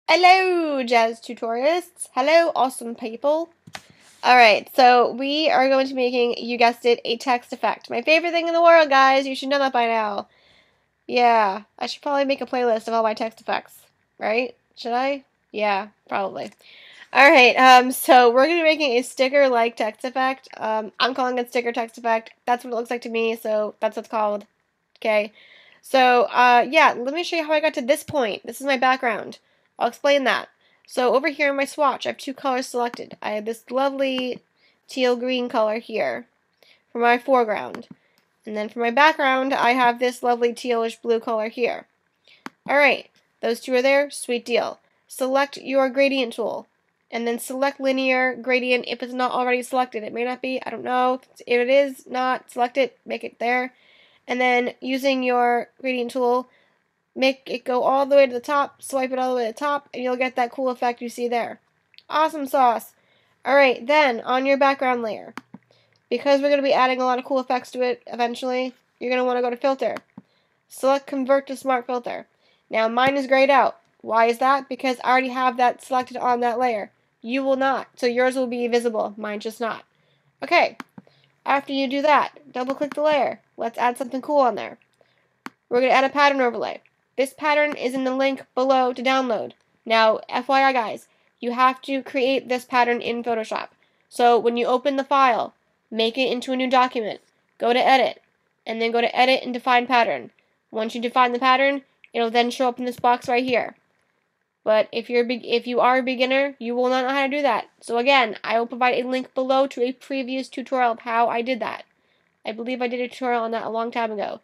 Hello, JazzedTutorials. Hello, awesome people. Alright, so we are going to be making, you guessed it, a text effect. My favorite thing in the world, guys. You should know that by now. Yeah, I should probably make a playlist of all my text effects. Right? Should I? Yeah, probably. Alright, so we're going to be making a sticker-like text effect. I'm calling it sticker text effect. That's what it looks like to me, so that's what it's called. Okay. So, yeah, let me show you how I got to this point. This is my background. I'll explain that. So over here in my swatch, I have two colors selected. I have this lovely teal green color here for my foreground. And then for my background, I have this lovely tealish blue color here. Alright, those two are there, sweet deal. Select your gradient tool. And then select linear gradient if it's not already selected. It may not be, I don't know. If it is not, select it, make it there. And then using your gradient tool, make it go all the way to the top, swipe it all the way to the top, and you'll get that cool effect you see there. Awesome sauce. Alright, then on your background layer, because we're going to be adding a lot of cool effects to it eventually, you're going to want to go to filter. Select convert to smart filter. Now mine is grayed out. Why is that? Because I already have that selected on that layer. You will not, so yours will be visible, mine just not. Okay, after you do that, double click the layer. Let's add something cool on there. We're going to add a pattern overlay. This pattern is in the link below to download. Now, FYI guys, you have to create this pattern in Photoshop. So when you open the file, make it into a new document. Go to edit, and then go to edit and define pattern. Once you define the pattern, it'll then show up in this box right here. But if you are a beginner, you will not know how to do that. So again, I will provide a link below to a previous tutorial of how I did that. I believe I did a tutorial on that a long time ago.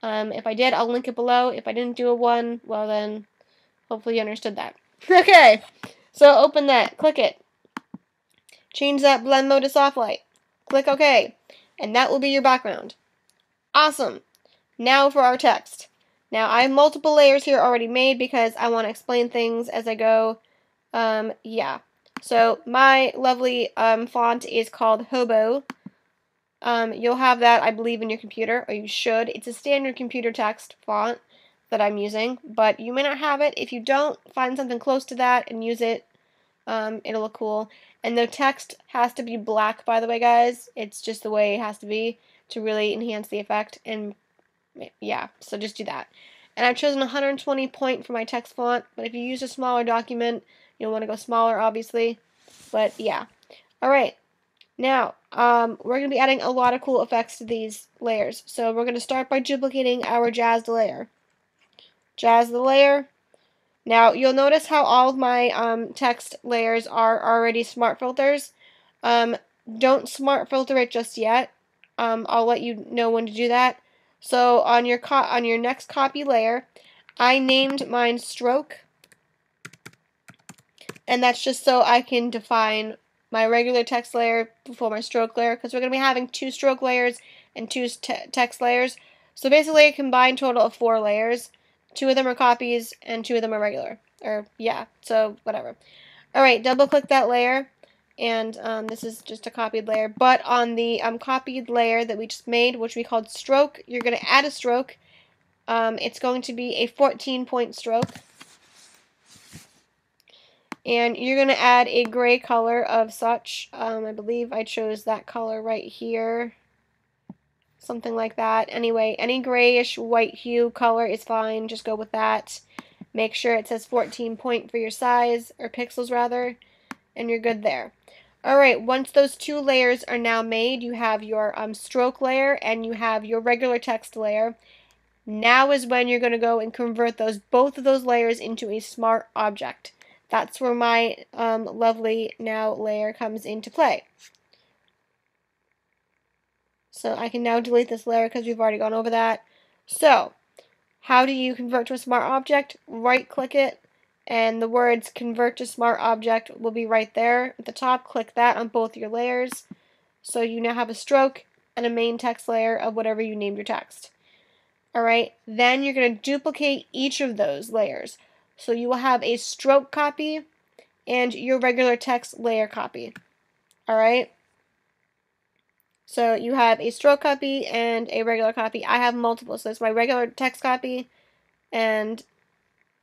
If I did, I'll link it below. If I didn't do one, well then, hopefully you understood that. Okay, so open that, click it. Change that blend mode to soft light. Click OK, and that will be your background. Awesome. Now for our text. Now I have multiple layers here already made because I want to explain things as I go. Yeah. So my lovely font is called Hobo. You'll have that, I believe, in your computer, or you should. It's a standard computer text font that I'm using, but you may not have it. If you don't, find something close to that and use it. It'll look cool. And the text has to be black, by the way, guys. It's just the way it has to be to really enhance the effect. And yeah, so just do that. And I've chosen 120 point for my text font, but if you use a smaller document, you'll want to go smaller, obviously. But yeah. Alright. Now, we're going to be adding a lot of cool effects to these layers. So we're going to start by duplicating our jazzed layer. Jazz the layer. Now, you'll notice how all of my text layers are already smart filters. Don't smart filter it just yet. I'll let you know when to do that. So on your next copy layer, I named mine stroke. And that's just so I can define my regular text layer before my stroke layer, because we're going to be having two stroke layers and two text layers. So basically a combined total of 4 layers. 2 of them are copies and 2 of them are regular. Or yeah, so whatever. Alright, double click that layer, and this is just a copied layer. But on the copied layer that we just made, which we called stroke, you're going to add a stroke. It's going to be a 14-point stroke. And you're going to add a gray color of such. I believe I chose that color right here. Something like that. Anyway, any grayish white hue color is fine. Just go with that. Make sure it says 14 point for your size, or pixels rather, and you're good there. Alright, once those 2 layers are now made, you have your stroke layer and you have your regular text layer. Now is when you're going to go and convert both of those layers into a smart object. That's where my lovely now layer comes into play. So I can now delete this layer because we've already gone over that. So, how do you convert to a smart object? Right click it, and the words convert to smart object will be right there at the top. Click that on both your layers. So you now have a stroke and a main text layer of whatever you named your text. Alright, then you're going to duplicate each of those layers. So you will have a stroke copy and your regular text layer copy. Alright? So you have a stroke copy and a regular copy. I have multiple. So it's my regular text copy and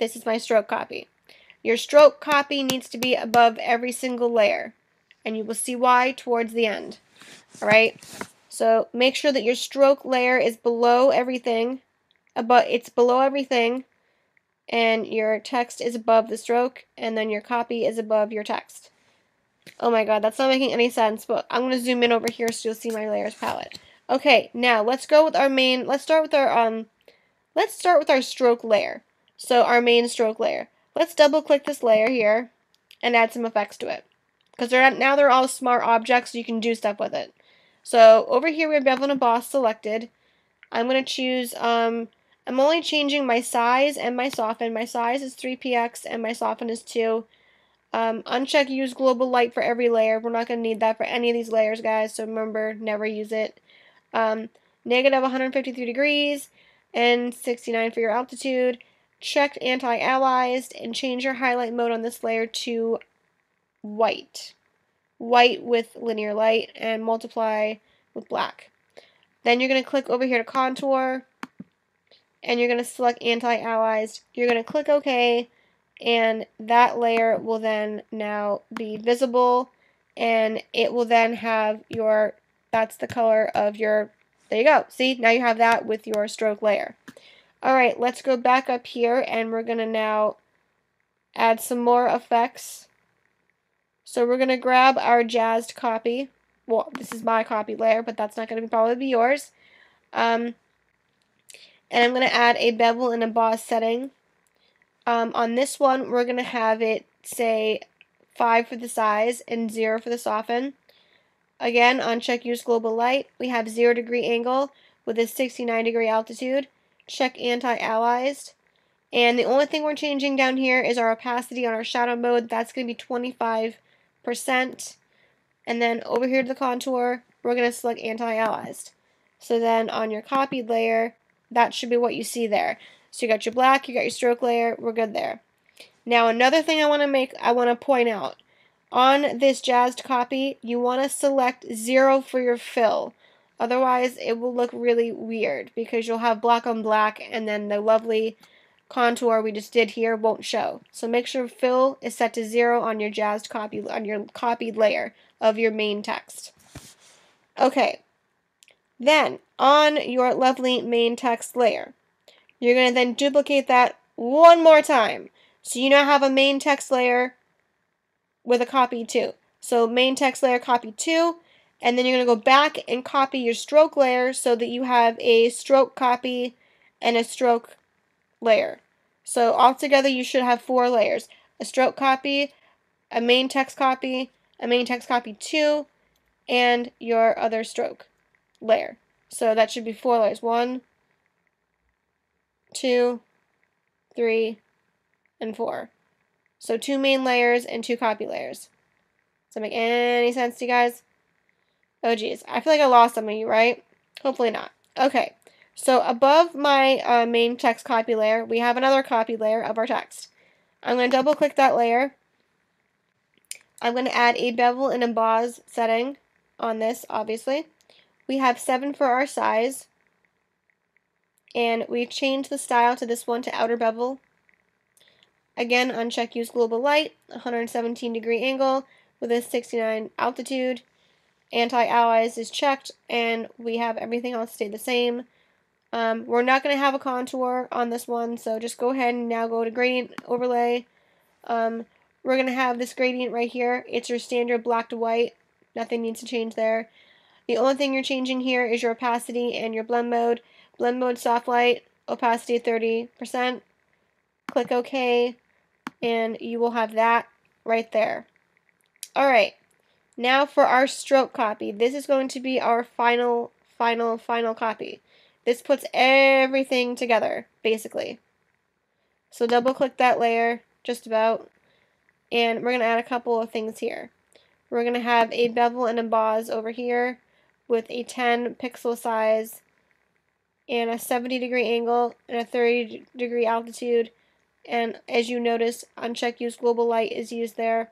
this is my stroke copy. Your stroke copy needs to be above every single layer, and you will see why towards the end. Alright, so make sure that your stroke layer is below everything, it's below everything, and your text is above the stroke, and then your copy is above your text. Oh my god, that's not making any sense, but I'm going to zoom in over here so you'll see my layers palette. Okay, now let's go with our main, let's start with our stroke layer. So our main stroke layer. Let's double click this layer here and add some effects to it. Because now they're all smart objects, so you can do stuff with it. So over here we have bevel and emboss selected. I'm going to choose, I'm only changing my size and my soften. My size is 3px and my soften is 2. Uncheck use global light for every layer. We're not going to need that for any of these layers, guys, so remember, never use it. Negative 153 degrees and 69 for your altitude. Check anti-aliased and change your highlight mode on this layer to white. White with linear light and multiply with black. Then you're going to click over here to contour and you're going to select anti-aliased. You're going to click OK and that layer will then now be visible and it will then have your, that's the color of your, there you go. See, now you have that with your stroke layer. Alright, let's go back up here and we're going to now add some more effects. So we're going to grab our jazzed copy. Well, this is my copy layer, but that's not going to probably be yours. And I'm going to add a bevel and emboss setting. On this one, we're going to have it say 5 for the size and 0 for the soften. Again, uncheck use global light. We have 0 degree angle with a 69 degree altitude. Check anti-aliased. And the only thing we're changing down here is our opacity on our shadow mode. That's going to be 25%. And then over here to the contour, we're going to select anti-aliased. So then on your copied layer, that should be what you see there. So you got your black, you got your stroke layer, we're good there. Now another thing I want to point out. On this jazzed copy, you want to select 0 for your fill. Otherwise, it will look really weird because you'll have black on black and then the lovely contour we just did here won't show. So make sure fill is set to 0 on your jazzed copy, on your copied layer of your main text. Okay. Then, on your lovely main text layer, you're going to then duplicate that one more time. So you now have a main text layer with a copy 2. So main text layer copy 2, and then you're going to go back and copy your stroke layer so that you have a stroke copy and a stroke layer. So altogether you should have 4 layers. A stroke copy, a main text copy 2, and your other stroke layer. So that should be 4 layers. 1, 2, 3, and 4. So 2 main layers and 2 copy layers. Does that make any sense to you guys? Oh geez, I feel like I lost some of you, right? Hopefully not. Okay, so above my main text copy layer, we have another copy layer of our text. I'm going to double click that layer. I'm going to add a bevel and emboss setting on this, obviously. We have 7 for our size. And we've changed the style to this one to outer bevel. Again, uncheck use global light, 117 degree angle with a 69 altitude. Anti-aliased is checked, and we have everything else stay the same. We're not going to have a contour on this one, so just go ahead and now go to gradient overlay. We're going to have this gradient right here. It's your standard black to white. Nothing needs to change there. The only thing you're changing here is your opacity and your blend mode. Blend mode soft light, opacity 30%. Click OK, and you will have that right there. Alright, now for our stroke copy. This is going to be our final copy. This puts everything together, basically. So double click that layer, just about, and we're going to add a couple of things here. We're going to have a bevel and emboss over here with a 10 pixel size and a 70 degree angle and a 30 degree altitude. And as you notice, uncheck use global light is used there,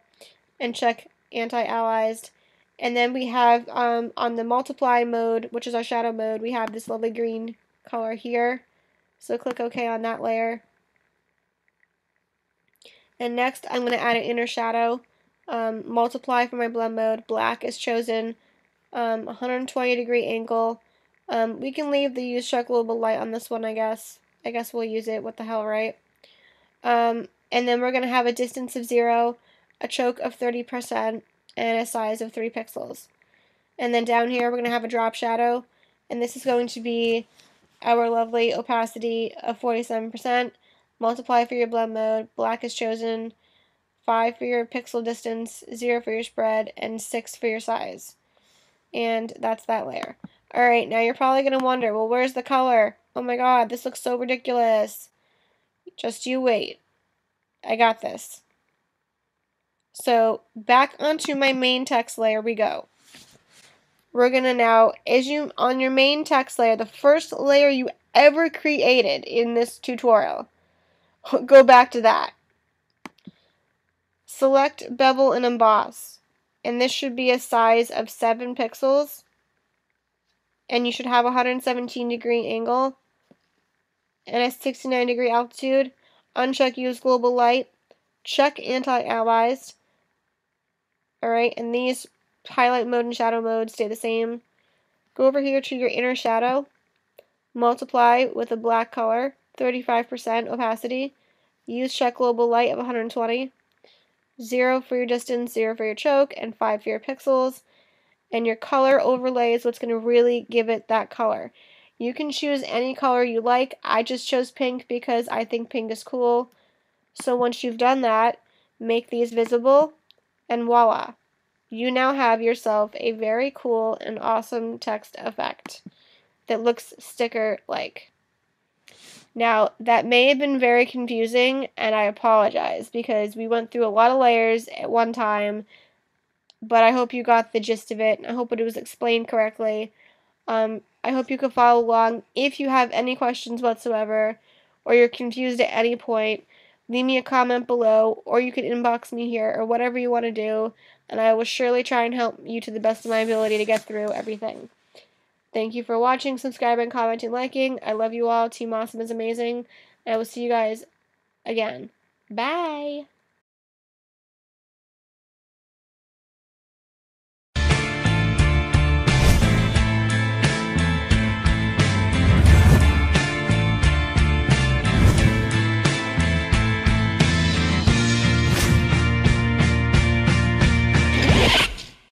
and check anti-aliased. And then we have on the multiply mode, which is our shadow mode, we have this lovely green color here. So click OK on that layer. And next, I'm going to add an inner shadow. Multiply for my blend mode. Black is chosen. 120-degree angle. We can leave the use shark global light on this one, I guess. I guess we'll use it. What the hell, right? And then we're going to have a distance of 0, a choke of 30%, and a size of 3 pixels. And then down here, we're going to have a drop shadow. And this is going to be our lovely opacity of 47%. Multiply for your blend mode. Black is chosen. 5 for your pixel distance, 0 for your spread, and 6 for your size. And that's that layer. Alright, now you're probably going to wonder, well, where's the color? Oh my god, this looks so ridiculous. Just you wait. I got this. So, back onto my main text layer we go. We're going to now, on your main text layer, the first layer you ever created in this tutorial, go back to that. Select bevel and emboss. And this should be a size of 7 pixels. And you should have a 117-degree angle and a 69-degree altitude. Uncheck use global light. Check anti-allies. Alright, and these highlight mode and shadow mode stay the same. Go over here to your inner shadow. Multiply with a black color, 35% opacity. Use check global light of 120. 0 for your distance, 0 for your choke, and 5 for your pixels. And your color overlay is what's going to really give it that color. You can choose any color you like. I just chose pink because I think pink is cool. So once you've done that, make these visible, and voila. You now have yourself a very cool and awesome text effect that looks sticker-like. Now, that may have been very confusing, and I apologize because we went through a lot of layers at one time, but I hope you got the gist of it, and I hope it was explained correctly. I hope you can follow along. If you have any questions whatsoever, or you're confused at any point, leave me a comment below, or you can inbox me here, or whatever you want to do, and I will surely try and help you to the best of my ability to get through everything. Thank you for watching, subscribing, commenting, liking. I love you all. Team Awesome is amazing. I will see you guys again. Bye!